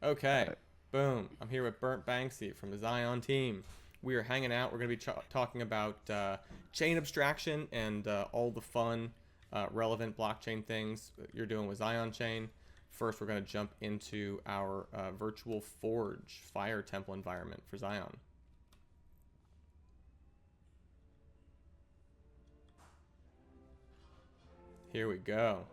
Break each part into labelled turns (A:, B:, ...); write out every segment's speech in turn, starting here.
A: Okay,
B: Alright.
A: boom. I'm here with Burnt Banksy from the Xion team. We are hanging out. We're going to be talking about chain abstraction and all the fun, relevant blockchain things you're doing with Xion Chain. First, we're going to jump into our virtual forge fire temple environment for Xion. Here we go.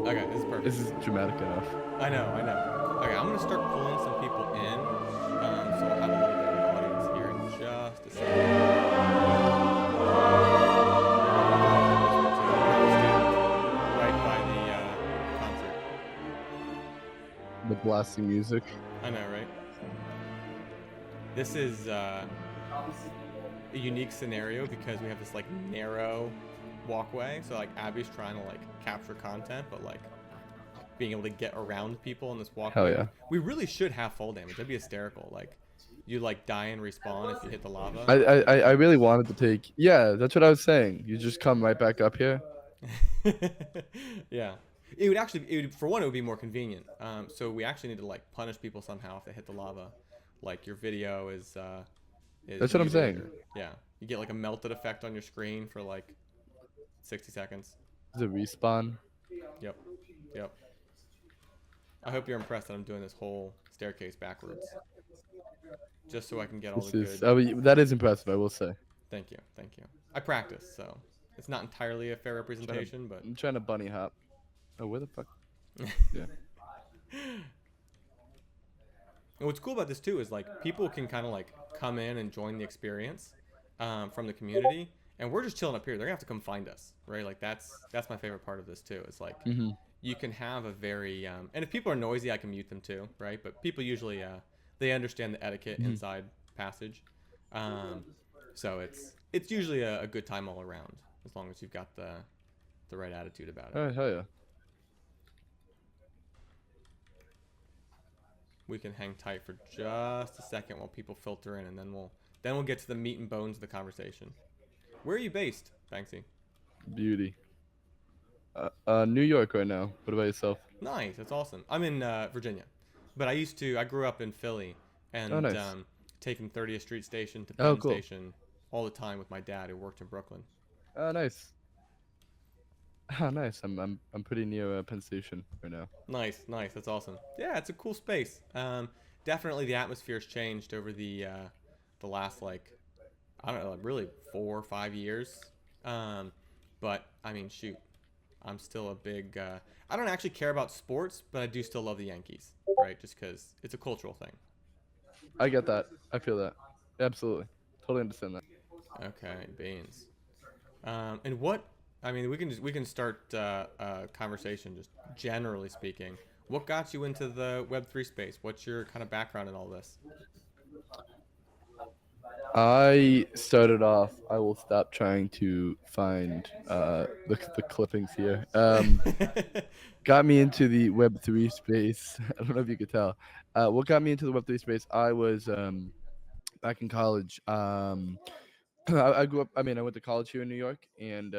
A: Okay, this is
B: This
A: perfect.
B: is dramatic enough.
A: I know, I know. Okay, I'm gonna start pulling some people in, so we'll have a little bit of an audience here in just a second. We're gonna stand right by the concert.
B: The blasting music.
A: I know, right? This is a unique scenario because we have this like narrow walkway. So like Abby's trying to like capture content, but like being able to get around people in this
B: Hell
A: walkway.
B: yeah.
A: We really should have fall damage. That'd be hysterical. Like you like die and respawn if you hit the lava.
B: I really wanted to take. Yeah, that's what I was saying. You just come right back up here.
A: Yeah. It would actually, for one, it would be more convenient. So we actually need to like punish people somehow if they hit the lava. Like your video is
B: That's what I'm
A: muted,
B: saying.
A: or yeah, you get like a melted effect on your screen for like 60 seconds.
B: The respawn.
A: Yep, yep. I hope you're impressed that I'm doing this whole staircase backwards, just so I can get all the
B: This is.
A: good.
B: That is impressive. I will say.
A: Thank you, thank you. I practice, so it's not entirely a fair
B: Trying to,
A: representation, but.
B: I'm trying to bunny hop. Oh, where the fuck? Yeah.
A: And what's cool about this too is like people can kind of like come in and join the experience from the community, and we're just chilling up here. They're gonna have to come find us, right? Like that's my favorite part of this too. It's like
B: Mhm.
A: you can have a very and if people are noisy, I can mute them too, right? But people usually they understand the etiquette
B: Mhm.
A: inside passage, um, so it's usually a good time all around as long as you've got the right attitude about it.
B: All right. Hell yeah.
A: We can hang tight for just a second while people filter in, and then we'll get to the meat and bones of the conversation. Where are you based, Banksy?
B: Beauty. New York right now. What about yourself?
A: Nice, that's awesome. I'm in Virginia, but I grew up in Philly,
B: Oh,
A: and
B: nice.
A: taking 30th Street Station to
B: Oh,
A: Penn
B: cool.
A: Station all the time with my dad who worked in Brooklyn.
B: Oh, nice. Oh, nice. I'm pretty near Penn Station right now.
A: Nice, nice, that's awesome. Yeah, it's a cool space. Definitely the atmosphere's changed over the last like I don't know, like really 4 or 5 years. Um, but I mean, shoot, I'm still a big. I don't actually care about sports, but I do still love the Yankees, right? Just because it's a cultural thing.
B: I get that. I feel that. Absolutely. Totally understand that.
A: Okay, beans. And what? I mean, we can start a conversation just generally speaking. What got you into the Web3 space? What's your kind of background in all this?
B: I started off. I will stop trying to find the clippings here. Got me into the Web3 space. I don't know if you could tell. What got me into the Web3 space? I was back in college. I grew up. I mean, I went to college here in New York, and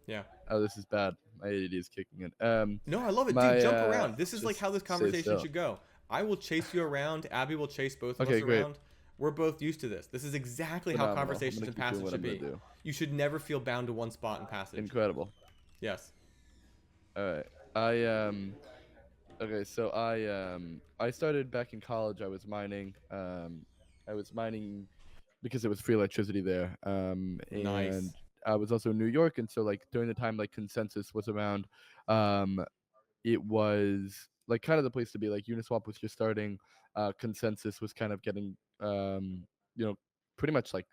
A: Yeah.
B: oh, this is bad. My ADD is kicking in.
A: No, I love it, dude.
B: My
A: Jump around. This is like
B: just
A: how this
B: stay
A: conversation
B: still.
A: should go. I will chase you around. Abby will chase both of us
B: Okay, great.
A: around. We're both used to this. This is exactly how
B: Phenomenal. I'm
A: conversations
B: gonna
A: in
B: keep doing
A: passage
B: what
A: should
B: I'm gonna
A: be.
B: do.
A: You should never feel bound to one spot in passage.
B: Incredible.
A: Yes.
B: All right. I Okay, so I started back in college. I was mining because it was free electricity there. And
A: Nice.
B: I was also in New York, and so like during the time like Consensus was around, um, it was like kind of the place to be. Like Uniswap was just starting. Consensus was kind of getting you know pretty much like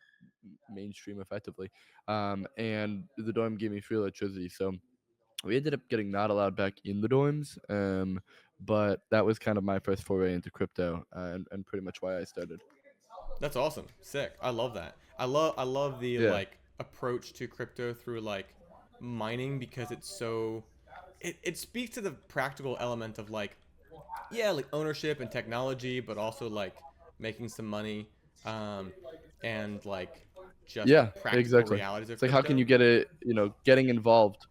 B: mainstream effectively. And the dorm gave me free electricity, so we ended up getting not allowed back in the dorms. But that was kind of my first foray into crypto, and pretty much why I started.
A: That's awesome. Sick. I love that. I love the
B: Yeah.
A: like approach to crypto through like mining because it's so it speaks to the practical element of like Yeah, like ownership and technology, but also like making some money, um, and like just the
B: Yeah,
A: practical
B: exactly.
A: realities of
B: It's like how can
A: crypto.
B: you get it, getting involved.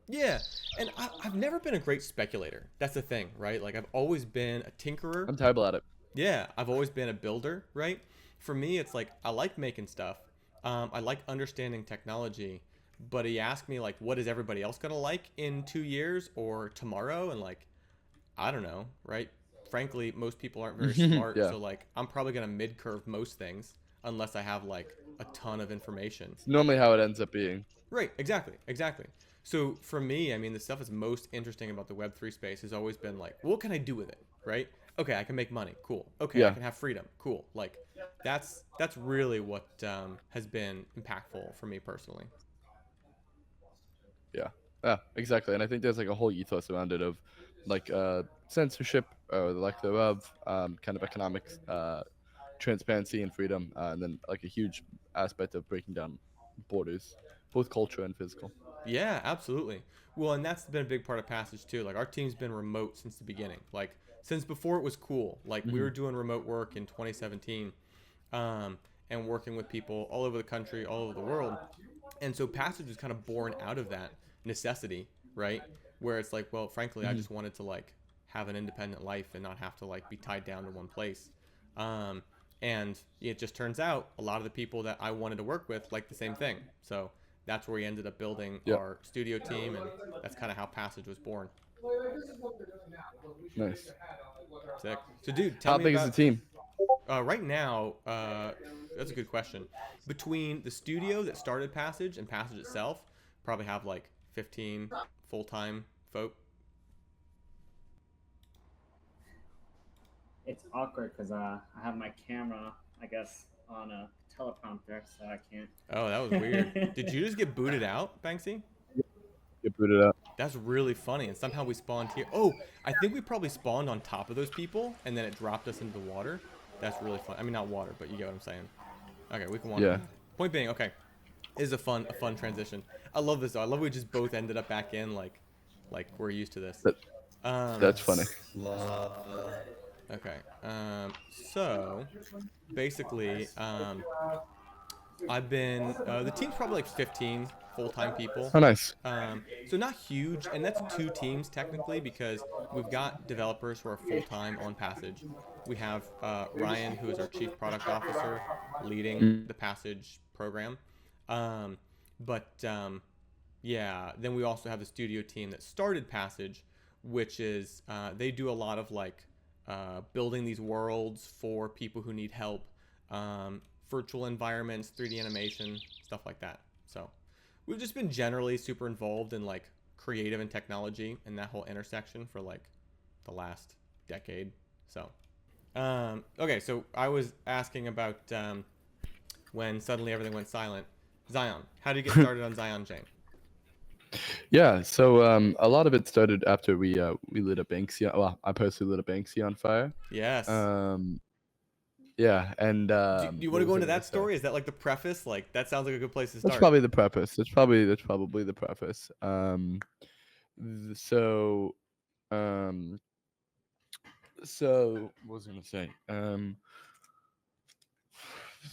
A: Yeah, and I've never been a great speculator. That's the thing, right? Like I've always been a tinkerer.
B: I'm terrible at it.
A: Yeah, I've always been a builder, right? For me, it's like I like making stuff. I like understanding technology, but he asked me like, what is everybody else gonna like in 2 years or tomorrow? And like, I don't know, right? Frankly, most people aren't very smart,
B: Yeah.
A: so like, I'm probably gonna mid curve most things unless I have like a ton of information.
B: It's normally how it ends up being.
A: Right, exactly, exactly. So for me, I mean, the stuff that's most interesting about the Web3 space has always been like, what can I do with it, right? Okay, I can make money, cool. Okay, I
B: Yeah.
A: can have freedom, cool. Like, that's really what has been impactful for me personally.
B: Yeah. Yeah, exactly. And I think there's like a whole ethos around it of like censorship or the lack thereof, kind of economics, transparency and freedom, and then like a huge aspect of breaking down borders, both culture and physical.
A: Yeah, absolutely. Well, and that's been a big part of Passage too. Like our team's been remote since the beginning. Like since before it was cool. Like we
B: Hmm.
A: were doing remote work in 2017, um, and working with people all over the country, all over the world. And so Passage was kind of born out of that necessity, right? Where it's like, well, frankly, I
B: Hmm.
A: just wanted to like have an independent life and not have to like be tied down to one place. Um, and it just turns out a lot of the people that I wanted to work with like the same thing. So that's where we ended up building
B: Yep.
A: our studio team, and that's kind of how Passage was born.
B: Nice.
A: Sick. So, dude, tell
B: How
A: me
B: big is the
A: about
B: team?
A: right now. That's a good question. Between the studio that started Passage and Passage itself, probably have like 15 full time folk.
C: It's awkward because I have my camera, I guess, on a teleprompter, so I
A: Oh, that was weird.
C: can't.
A: Did you just get booted out, Banksy?
B: Get booted up.
A: That's really funny. And somehow we spawned here. Oh, I think we probably spawned on top of those people, and then it dropped us into the water. That's really fun. I mean, not water, but you get what I'm saying. Okay, we can wander
B: Yeah.
A: back. Point being, okay, is a fun transition. I love this though. I love we just both ended up back in like we're used to this.
B: That,
A: Um,
B: that's funny.
A: okay. So basically, I've been the team's probably like 15 full-time people.
B: Oh, nice.
A: So not huge, and that's two teams technically because we've got developers who are full-time on Passage. We have Ryan, who is our chief product officer, leading
B: Mm.
A: the Passage program. Um, but yeah, then we also have the studio team that started Passage, which is they do a lot of like building these worlds for people who need help, virtual environments, 3D animation, stuff like that. So we've just been generally super involved in like creative and technology and that whole intersection for like the last decade. So okay, so I was asking about when suddenly everything went silent. Xion, how did you get started on Xion Chain?
B: Yeah, so a lot of it started after we lit a Banksy. Well, I personally lit a Banksy on fire.
A: Yes.
B: Um, yeah, and
A: Do you want
B: what
A: to go
B: was I
A: into
B: gonna
A: that
B: say?
A: story? Is that like the preface? Like that sounds like a good place to
B: That's
A: start.
B: probably the preface. That's probably the preface. So um, so what was I gonna say?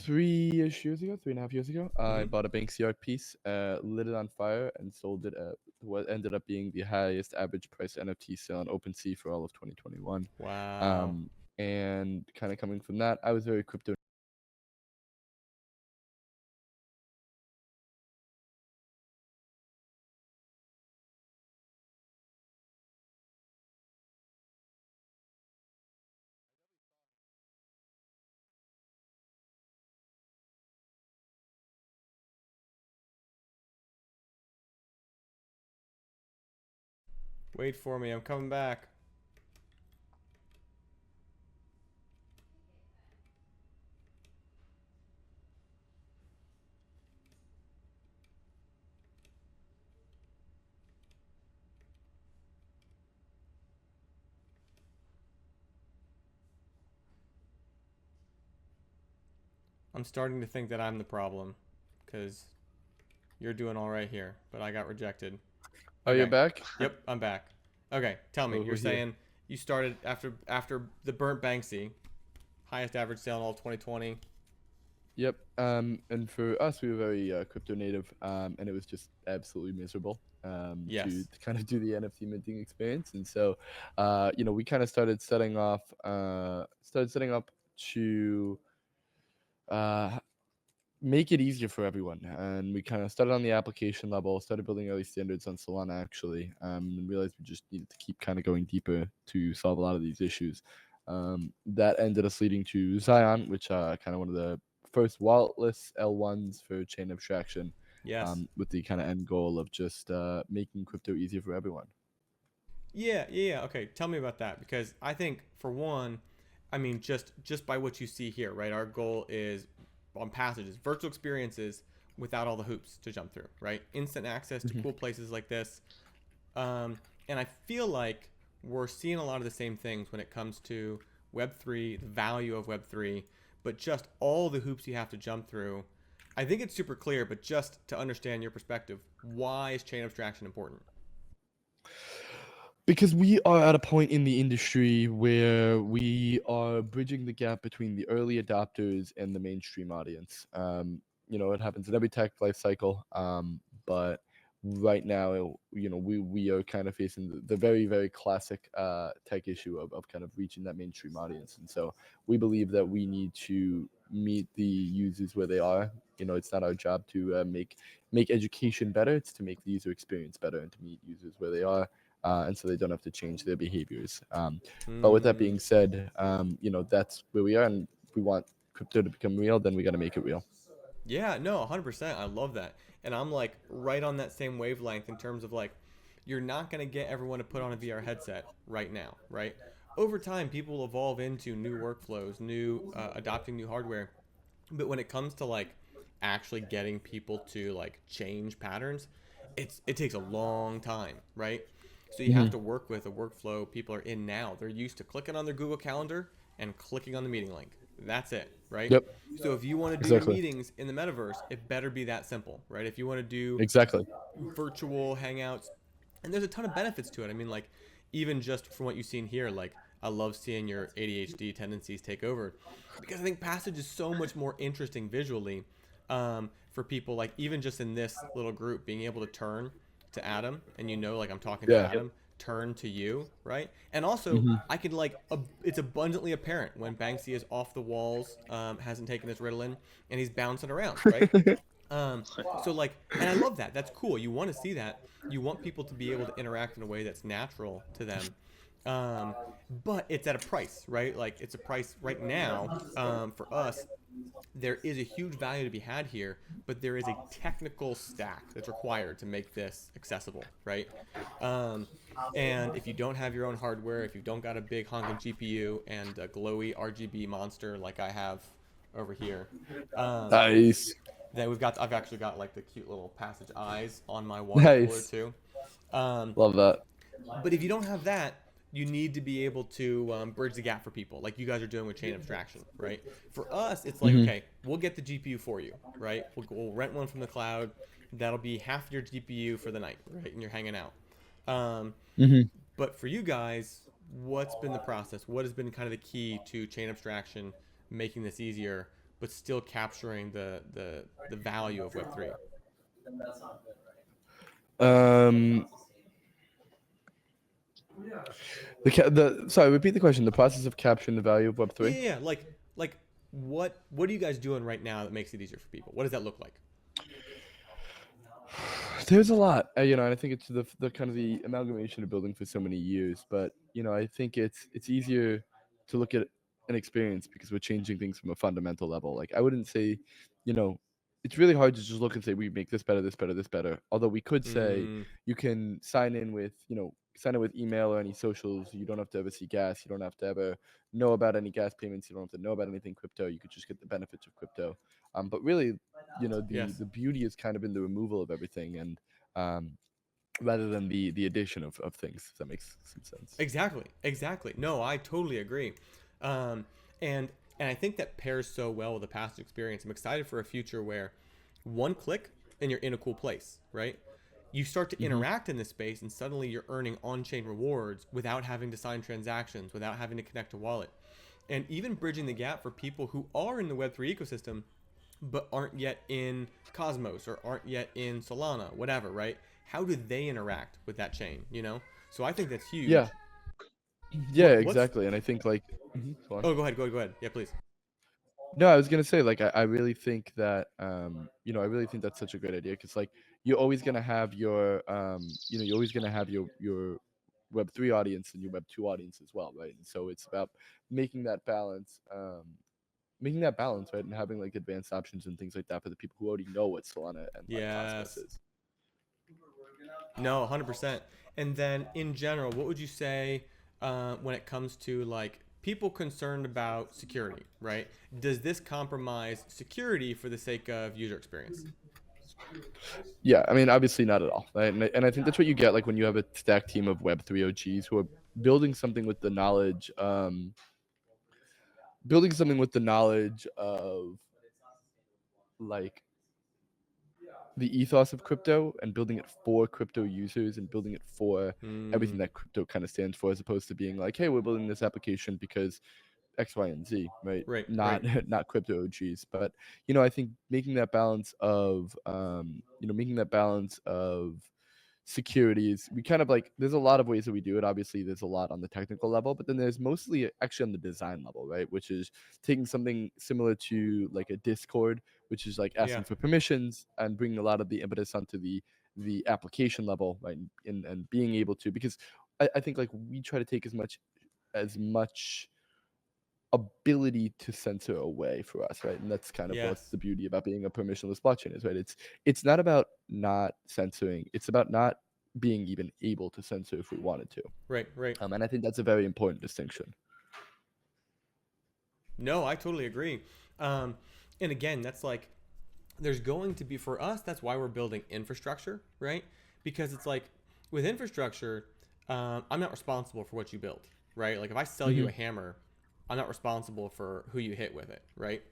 B: 3-ish years ago, 3.5 years ago, I
A: Mm-hmm.
B: bought a Banksy art piece, lit it on fire, and sold it at what ended up being the highest average price NFT sale on OpenSea for all of 2021.
A: Wow.
B: Um, and kind of coming from that, I was very crypto.
A: Wait for me. I'm coming back. I'm starting to think that I'm the problem because you're doing all right here, but I got rejected.
B: Oh, you're
A: Okay.
B: back?
A: Yep, I'm back. Okay, tell me.
B: Oh,
A: You're
B: we're here.
A: saying You started after the burnt Banksy, highest average sale in all of 2020.
B: Yep. And for us, we were very crypto native, and it was just absolutely miserable
A: Yes.
B: to kind of do the NFT minting experience. And so, we kind of started setting up to uh, make it easier for everyone. And we kind of started on the application level, started building early standards on Solana actually, and realized we just needed to keep kind of going deeper to solve a lot of these issues. That ended us leading to Xion, which kind of one of the first walletless L1s for chain abstraction,
A: Yes.
B: with the kind of end goal of just making crypto easier for everyone.
A: Yeah. Okay, tell me about that because I think for one, I mean just by what you see here, right? Our goal is on passages, virtual experiences without all the hoops to jump through, right? Instant access to
B: Mhm.
A: cool places like this. And I feel like we're seeing a lot of the same things when it comes to Web3, the value of Web3, but just all the hoops you have to jump through. I think it's super clear, but just to understand your perspective, why is chain abstraction important?
B: Because we are at a point in the industry where we are bridging the gap between the early adopters and the mainstream audience. It happens in every tech life cycle, but right now, we are kind of facing the very, very classic tech issue of kind of reaching that mainstream audience. And so we believe that we need to meet the users where they are. It's not our job to make education better. It's to make the user experience better and to meet users where they are, and so they don't have to change their behaviors. But with that
A: Hmm.
B: being said, that's where we are, and we want crypto to become real. Then we got to make it real.
A: Yeah, no, 100%. I love that. And I'm like right on that same wavelength in terms of like, you're not going to get everyone to put on a VR headset right now, right? Over time, people will evolve into new workflows, adopting new hardware. But when it comes to like actually getting people to like change patterns, it takes a long time, right? So you have
B: Hmm.
A: to work with a workflow people are in now. They're used to clicking on their Google Calendar and clicking on the meeting link. That's it, right?
B: Yep.
A: So if you want to do your
B: Exactly.
A: meetings in the metaverse, it better be that simple, right? If you want to do
B: Exactly.
A: virtual hangouts, and there's a ton of benefits to it. I mean, like even just from what you've seen here, like I love seeing your ADHD tendencies take over because I think Passage is so much more interesting visually, for people. Like even just in this little group, being able to turn to Adam and like I'm talking to
B: Yeah.
A: Adam, turn to you, right? And also
B: Hmm.
A: I can it's abundantly apparent when Banksy is off the walls, hasn't taken his Ritalin, and he's bouncing around, right? Um, so like, and I love that. That's cool. You want to see that. You want people to be able to interact in a way that's natural to them. Um, but it's at a price, right? Like it's a price right now. For us, there is a huge value to be had here, but there is a technical stack that's required to make this accessible, right? Um, and if you don't have your own hardware, if you don't got a big honking GPU and a glowy RGB monster like I have over here, um,
B: Nice.
A: then I've actually got like the cute little passage eyes on my water cooler
B: Nice.
A: too. Um,
B: Love that.
A: but if you don't have that, you need to be able to bridge the gap for people, like you guys are doing with chain abstraction, right? For us, it's like,
B: Hmm.
A: okay, we'll get the GPU for you, right? We'll rent one from the cloud. That'll be half your GPU for the night, right? And you're hanging out. Um,
B: Hmm.
A: but for you guys, what's been the process? What has been kind of the key to chain abstraction, making this easier, but still capturing the value of Web3?
B: Um, sorry, repeat the question. The process of capturing the value of Web
A: Yeah,
B: three.
A: yeah, yeah. Like what are you guys doing right now that makes it easier for people? What does that look like?
B: There's a lot, and I think it's the kind of the amalgamation of building for so many years. But I think it's easier to look at an experience because we're changing things from a fundamental level. Like I wouldn't say, you know, it's really hard to just look and say we make this better, this better, this better. Although we could say
A: Mm,
B: you can sign in with email or any socials. You don't have to ever see gas. You don't have to ever know about any gas payments. You don't have to know about anything crypto. You could just get the benefits of crypto. But really, the
A: yes.
B: the beauty is kind of in the removal of everything, and um, rather than the addition of things. If that makes some sense.
A: Exactly. Exactly. No, I totally agree. Um, and and I think that pairs so well with the past experience. I'm excited for a future where one click and you're in a cool place, right? you start to interact in this space, and suddenly you're earning on-chain rewards without having to sign transactions, without having to connect a wallet. And even bridging the gap for people who are in the Web3 ecosystem but aren't yet in Cosmos or aren't yet in Solana, whatever, right? How do they interact with that chain, you know? So I think that's huge.
B: Yeah. Yeah,
A: What's
B: exactly. And I think like, go on.
A: Oh, go ahead. Yeah, please.
B: No, I was gonna say like I really think that I really think that's such a great idea because like you're always gonna have your you're always gonna have your Web3 audience and your Web2 audience as well, right? And so it's about making that balance, right, and having like advanced options and things like that for the people who already know what Solana and like Cosmos
A: Yes.
B: is.
A: No, 100%. And then in general, what would you say when it comes to like people concerned about security, right? Does this compromise security for the sake of user experience?
B: Yeah, I mean, obviously not at all, right? And I think that's what you get like when you have a stack team of Web3 OGs who are building something with the knowledge, of like the ethos of crypto and building it for crypto users and building it for everything that crypto kind of stands for, as opposed to being like, hey, we're building this application because X, Y, and Z, right?
A: Right,
B: Not
A: right.
B: not crypto OGs, but I think making that balance of securities, we kind of like, there's a lot of ways that we do it. Obviously there's a lot on the technical level, but then there's mostly actually on the design level, right? Which is taking something similar to like a Discord, which is like asking
A: Yeah.
B: for permissions and bringing a lot of the impetus onto the application level, right? And being able to, because I think like we try to take as much ability to censor away for us, right? And that's kind of
A: Yeah.
B: what's the beauty about being a permissionless blockchain is, right? It's not about not censoring, it's about not being even able to censor if we wanted to.
A: Right, right.
B: And I think that's a very important distinction.
A: No, I totally agree. And again, that's like, there's going to be, for us, that's why we're building infrastructure, right? Because it's like, with infrastructure, I'm not responsible for what you build, right? Like if I sell you a hammer, I'm not responsible for who you hit with it, right?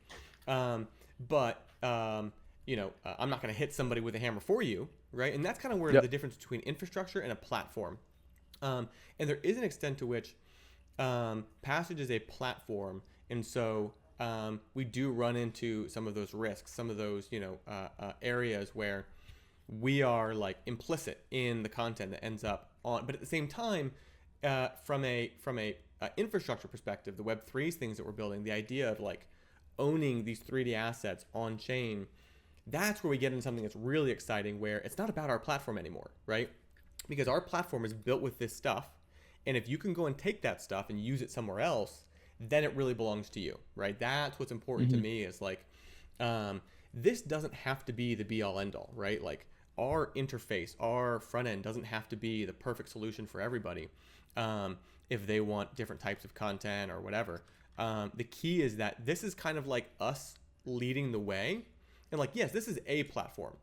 A: But I'm not going to hit somebody with a hammer for you, right? And that's kind of where
B: Yep.
A: the difference between infrastructure and a platform. And there is an extent to which Passage is a platform, and so we do run into some of those risks, some of those areas where we are like implicit in the content that ends up on. But at the same time, from a infrastructure perspective, the Web3's things that we're building, the idea of like owning these 3D assets on chain, that's where we get into something that's really exciting, where it's not about our platform anymore, right? Because our platform is built with this stuff, and if you can go and take that stuff and use it somewhere else, then it really belongs to you, right? That's what's important to me, is like, this doesn't have to be the be all end all, right? Like our interface, our front end doesn't have to be the perfect solution for everybody. If they want different types of content or whatever. The key is that this is kind of like us leading the way. And like, yes, this is a platform,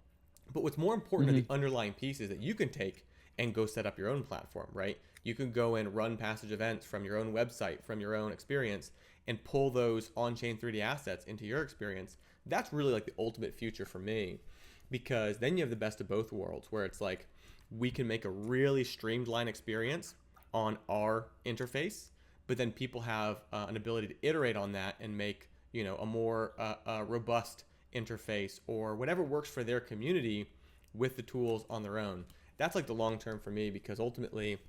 A: but what's more important are the underlying pieces that you can take and go set up your own platform, right? You can go and run Passage events from your own website, from your own experience, and pull those on-chain 3D assets into your experience. That's really like the ultimate future for me, because then you have the best of both worlds, where it's like we can make a really streamlined experience on our interface, but then people have an ability to iterate on that and make a more robust interface or whatever works for their community with the tools on their own. That's like the long term for me, because ultimately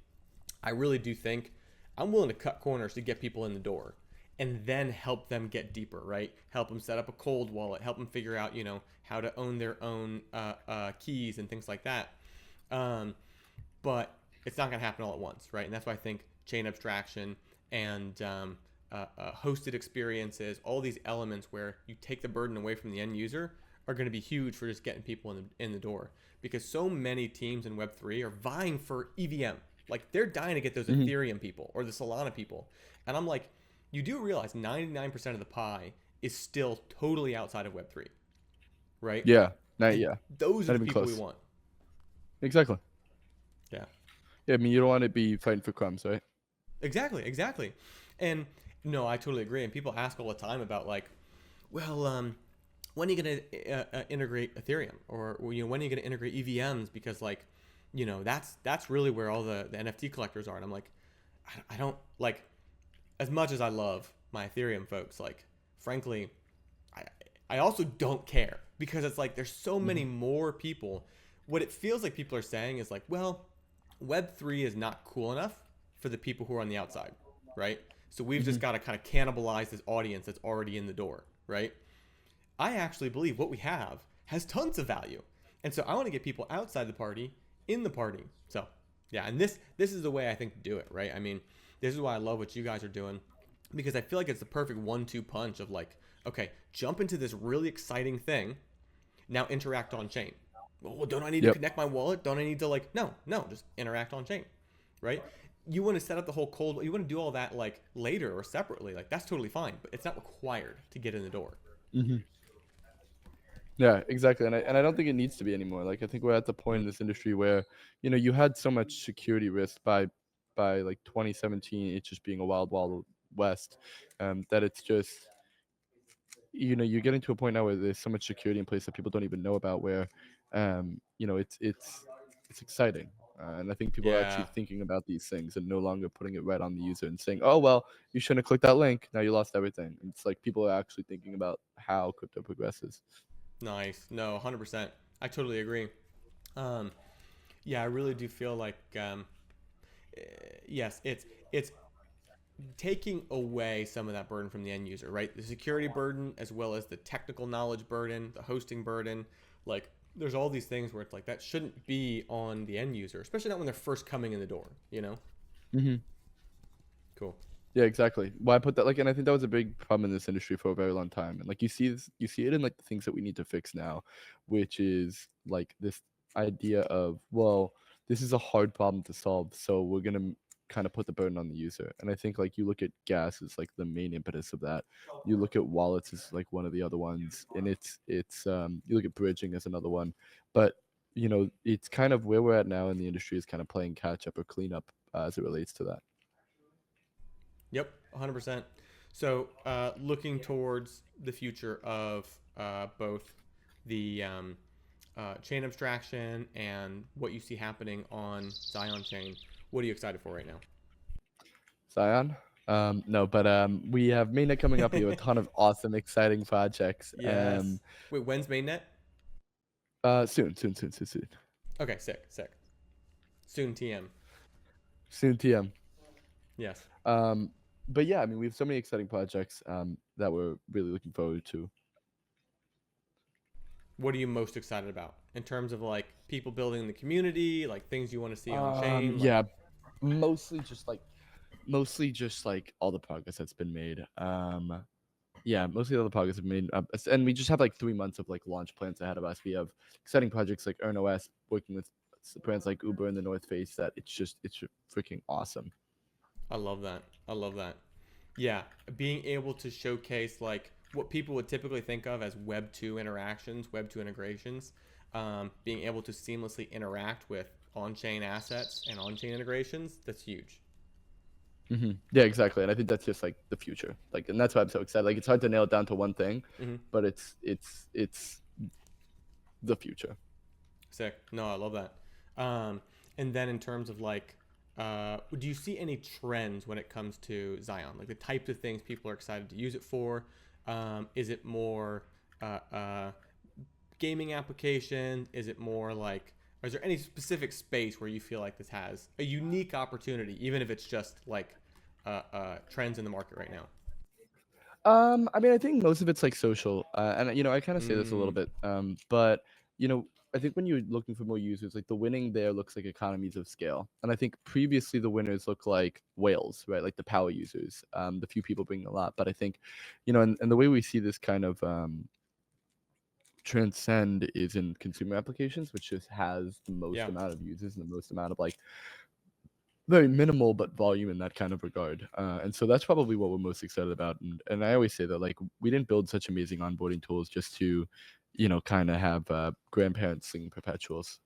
A: I really do think I'm willing to cut corners to get people in the door and then help them get deeper, right? Help them set up a cold wallet, help them figure out, how to own their own keys and things like that. But it's not going to happen all at once, right? And that's why I think chain abstraction and hosted experiences, all these elements where you take the burden away from the end user, are going to be huge for just getting people in the door. Because so many teams in Web3 are vying for EVM. Like they're dying to get those Ethereum people or the Solana people. And I'm like, you do realize 99% of the pie is still totally outside of Web3, right?
B: Yeah.
A: And
B: Yeah.
A: those
B: Not
A: are the
B: even
A: people
B: close.
A: we want.
B: Exactly.
A: Yeah.
B: Yeah, I mean, you don't want to be fighting for crumbs, right?
A: Exactly. And no, I totally agree. And people ask all the time about like, well, when are you going to integrate Ethereum, or when are you going to integrate EVMs? Because like that's really where all the NFT collectors are. And I'm like, I don't like, as much as I love my Ethereum folks, like, frankly, I I also don't care, because it's like there's so many
B: Mhm.
A: more people. What it feels like people are saying is like, well, Web3 is not cool enough for the people who are on the outside, right? So we've just
B: Mhm.
A: got to kind of cannibalize this audience that's already in the door, right? I actually believe what we have has tons of value. And so I want to get people outside the party in the party. So, yeah, and this is the way I think to do it, right? I mean, this is why I love what you guys are doing, because I feel like it's the perfect 1-2 punch of like, okay, jump into this really exciting thing, now interact on chain. Well, don't I need to
B: Yep.
A: connect my wallet? Don't I need to like no, just interact on chain, right? You want to set up the whole cold, you want to do all that like later or separately, like that's totally fine, but it's not required to get in the door.
B: Mhm. Yeah, exactly. And I don't think it needs to be anymore. Like I think we're at the point
A: Mm.
B: in this industry where, you had so much security risk by like 2017, it's just being a wild, wild west, that it's just, you're getting to a point now where there's so much security in place that people don't even know about, where, it's exciting. And I think people are actually
A: Yeah.
B: thinking about these things and no longer putting it right on the user and saying, "Oh well, you shouldn't have clicked that link. Now you lost everything." And it's like people are actually thinking about how crypto progresses.
A: Nice. No, 100%. I totally agree. Um, yeah, I really do feel like, eh, yes, it's taking away some of that burden from the end user, right? The security burden, as well as the technical knowledge burden, the hosting burden. Like, there's all these things where it's like that shouldn't be on the end user, especially not when they're first coming in the door. You know?
B: Hmm.
A: Cool.
B: Yeah, exactly. Why I put that, like, and I think that was a big problem in this industry for a very long time. And like you see it in like the things that we need to fix now, which is like this idea of, well, this is a hard problem to solve, so we're gonna kind of put the burden on the user. And I think like you look at gas as like the main impetus of that. You look at wallets as like one of the other ones, and it's you look at bridging as another one. But it's kind of where we're at now in the industry is kind of playing catch up or cleanup as it relates to that.
A: Yep, 100%. So, looking towards the future of both the chain abstraction and what you see happening on Xion Chain, what are you excited for right
B: Zion. No, but we have mainnet coming up. We have a
A: now?
B: ton of awesome, exciting projects.
A: Yes. Wait, when's mainnet?
B: Soon, soon, soon, soon, soon,
A: Okay, sick, sick. Soon TM.
B: soon. TM.
A: Yes.
B: Um, but yeah, I mean, we have so many exciting projects that we're really looking forward to.
A: What are you most excited about in terms of like people building the community, like things you want to see on chain? Like,
B: Yeah, mostly just like all the progress that's been made. Yeah, mostly all the progress have made, and we just have like 3 months of like launch plans ahead of us. We have exciting projects like EarnOS, working with brands like Uber and the North Face. That it's freaking awesome.
A: I love that. I love that. Yeah, being able to showcase like what people would typically think of as Web 2 interactions, Web 2 integrations, being able to seamlessly interact with on chain assets and on chain integrations, that's huge.
B: Yeah, exactly. And I think that's just like the future. Like, and that's why I'm so excited. Like, it's hard to nail it down to one thing,
A: Hmm.
B: but it's the future.
A: Sick. No, I love that. And then in terms of like, do you see any trends when it comes to Zion? Like the types of things people are excited to use it for? Is it more gaming application? Is it more like, or is there any specific space where you feel like this has a unique opportunity, even if it's just like trends in the market right now?
B: I mean, I think most of it's like social, and I kind of say this a little
A: Mm,
B: bit, but you know, I think when you're looking for more users, like the winning there looks like economies of scale, and I think previously the winners look like whales, right? Like the power users, the few people bringing a lot. But I think, and the way we see this kind of transcend is in consumer applications, which just has the most
A: yeah.
B: amount of users and the most amount of like very minimal but volume in that kind of regard. And so that's probably what we're most excited about. And I always say that like we didn't build such amazing onboarding tools just to, kind of have grandparents singing perpetuals.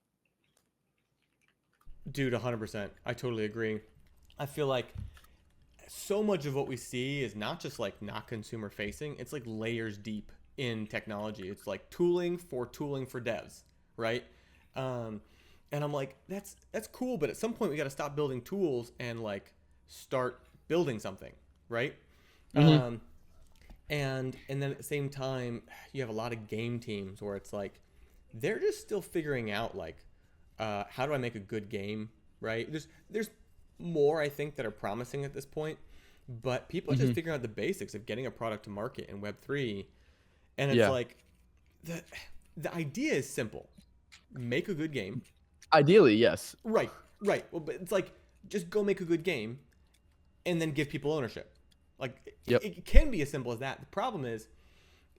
A: Dude, 100%. I totally agree. I feel like so much of what we see is not just like not consumer facing, it's like layers deep in technology. It's like tooling for devs, right? um, And I'm like, that's cool, but at some point we got to stop building tools and like start building something, right?
B: Hmm.
A: Um, and then at the same time, you have a lot of game teams where it's like they're just still figuring out like how do I make a good game, right? There's more I think that are promising at this point, but people are just
B: Hmm.
A: figuring out the basics of getting a product to market in Web3, and it's
B: Yeah.
A: like the the idea is simple: make a good game.
B: Ideally, yes.
A: Right, right. Well, but it's like just go make a good game and then give people ownership. Like
B: Yep.
A: it can be as simple as that. The problem is,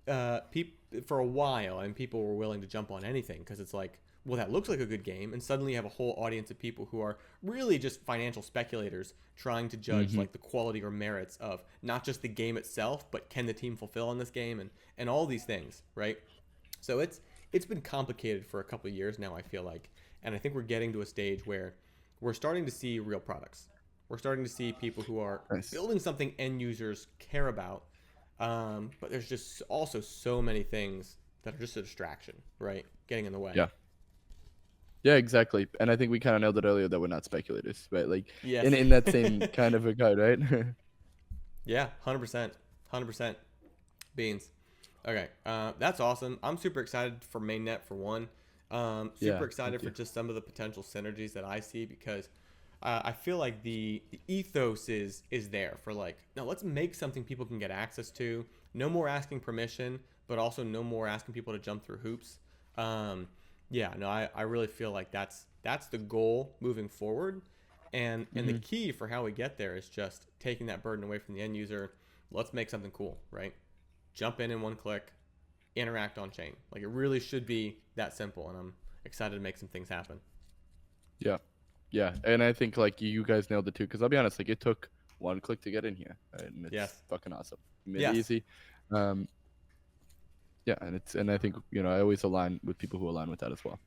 A: for a while, and people were willing to jump on anything because it's like, well, that looks like a good game, and suddenly you have a whole audience of people who are really just financial speculators trying to judge
B: Hmm.
A: like the quality or merits of not just the game itself, but can the team fulfill on this game and all these things, right? So it's been complicated for a couple of years now, I feel like, and I think we're getting to a stage where we're starting to see real products. We're starting to see people who are
B: Nice.
A: building something end users care about, but there's just also so many things that are just a distraction, right? Getting in the way.
B: Yeah. Yeah, exactly. And I think we kind of nailed it earlier that we're not speculators, right? Like
A: Yes.
B: in that same kind of regard, right?
A: Yeah, 100%. 100% beans. Okay, that's awesome. I'm super excited for mainnet for one.
B: Yeah,
A: Super excited
B: thank
A: for
B: you.
A: just some of the potential synergies that I see because I feel like the ethos is there for like, no, let's make something people can get access to. No more asking permission, but also no more asking people to jump through hoops. Um, yeah, no, I really feel like that's the goal moving forward. And the
B: Hmm.
A: key for how we get there is just taking that burden away from the end user. Let's make something cool, right? Jump in one click, interact on chain. Like it really should be that simple, and I'm excited to make some things happen.
B: Yeah. Yeah. And I think like you guys nailed it too, because I'll be honest, like it took one click to get in here, right? And it's
A: Yes.
B: fucking awesome. You made it
A: Yes.
B: easy. Um, yeah, and I think I always align with people who align with that as well.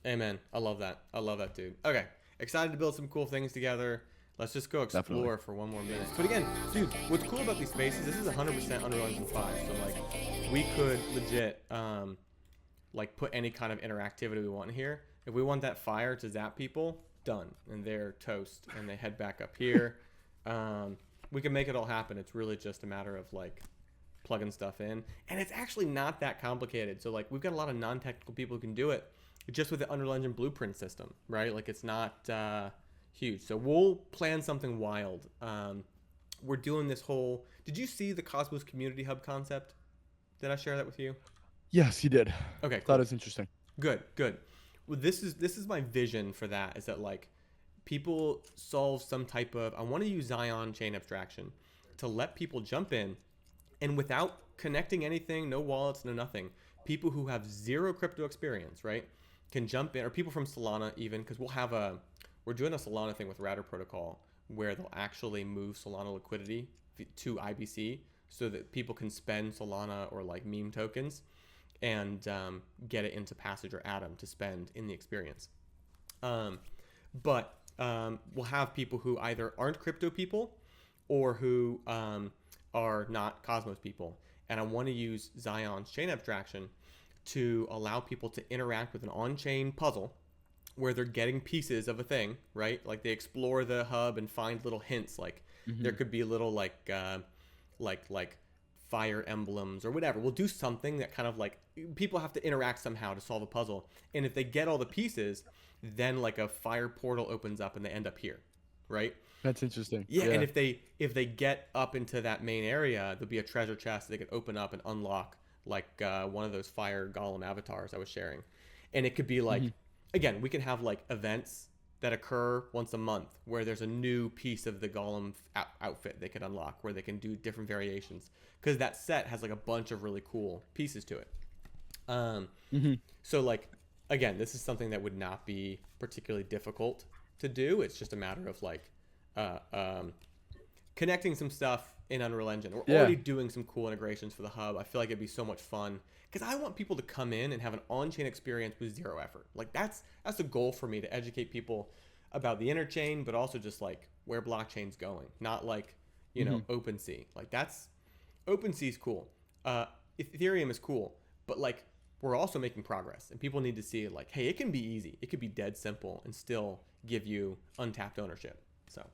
A: Amen. I love that. I love that, dude. Okay. Excited to build some cool things together. Let's just go
B: Definitely.
A: explore for one more minute. But again, dude, what's cool about these spaces, this is 100% Unreal Engine 5. So, like, we could legit, like, put any kind of interactivity we want here. If we want that fire to zap people, done. And they're toast. And they head back up here. We can make it all happen. It's really just a matter of, like, plugging stuff in. And it's actually not that complicated. So, like, we've got a lot of non-technical people who can do it just with the Unreal Engine blueprint system, right? Like it's not huge. So we'll plan something wild. We're doing this whole. Did you see the Cosmos Community Hub concept? Did I share that with you?
B: Yes, you did.
A: Okay,
B: Thought
A: cool.
B: it was interesting.
A: Good, good. Well, this is my vision for that. Is that like people solve some type of. I want to use Xion Chain Abstraction to let people jump in and without connecting anything, no wallets, no nothing. People who have zero crypto experience, right, can jump in, or people from Solana even, because we're doing a Solana thing with Router Protocol where they'll actually move Solana liquidity to IBC so that people can spend Solana or like meme tokens and get it into Passage or Atom to spend in the experience. But we'll have people who either aren't crypto people or who are not Cosmos people. And I want to use Xion's chain abstraction to allow people to interact with an on-chain puzzle where they're getting pieces of a thing, right? Like they explore the hub and find little hints. Like there
B: Hmm.
A: could be little like fire emblems or whatever. We'll do something that kind of like people have to interact somehow to solve a puzzle. And if they get all the pieces, then like a fire portal opens up and they end up here, right?
B: That's interesting.
A: Yeah, and if they get up into that main area, there'll be a treasure chest they could open up and unlock, like one of those fire golem avatars I was sharing, and it could be
B: Hmm.
A: like, again, we can have like events that occur once a month where there's a new piece of the golem outfit they could unlock, where they can do different variations, because that set has like a bunch of really cool pieces to it. Um,
B: Hmm.
A: so like, again, this is something that would not be particularly difficult to do. It's just a matter of like uh, um, connecting some stuff in Unreal Engine. We're
B: Yeah.
A: already doing some cool integrations for the hub. I feel like it'd be so much fun because I want people to come in and have an on-chain experience with zero effort. Like that's the goal for me, to educate people about the interchain, but also just like where blockchain's going. Not like
B: Hmm.
A: OpenSea. Like that's OpenSea is cool. Ethereum is cool, but like we're also making progress, and people need to see like, hey, it can be easy, it could be dead simple, and still give you untapped ownership. So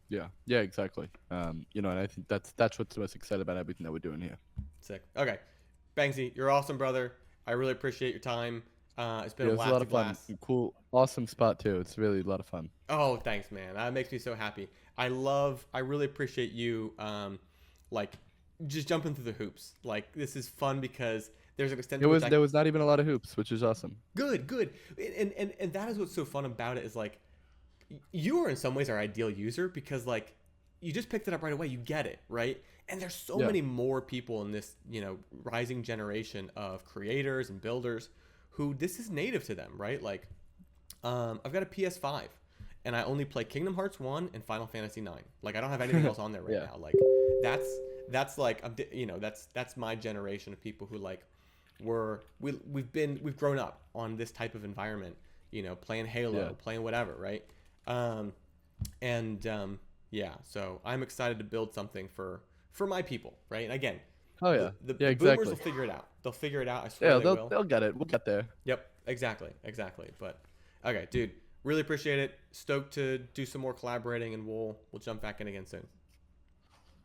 B: Yeah, exactly. You know, and I think that's what's most exciting about everything that we're doing here.
A: sick. Okay, Banksy, you're awesome, brother. I really appreciate your time. It's been
B: Yeah,
A: a
B: it was a lot
A: blast.
B: of fun. Cool, awesome spot too. It's really a lot of fun.
A: Oh, thanks, man. That makes me so happy. I really appreciate you, like, just jumping through the hoops. Like, this is fun because there's an extent to which I
B: There was not even a lot of hoops, which is awesome.
A: good. And that is what's so fun about it is like, you are in some ways our ideal user because like, you just picked it up right away. You get it, right? And there's so
B: Yeah.
A: many more people in this, rising generation of creators and builders who this is native to them, right? Like, I've got a PS5 and I only play Kingdom Hearts 1 and Final Fantasy 9. Like, I don't have anything else on there right
B: Yeah.
A: now. Like, that's like, that's my generation of people who like we've grown up on this type of environment, playing Halo,
B: Yeah.
A: playing whatever, right? Yeah, so I'm excited to build something for my people, right? And again,
B: Oh yeah.
A: the
B: Yeah,
A: boomers
B: exactly.
A: will figure it out. They'll figure it out. I swear
B: Yeah,
A: they will.
B: they'll get it. We'll get there.
A: Yep, exactly. But okay, dude, really appreciate it. Stoked to do some more collaborating, and we'll jump back in again soon.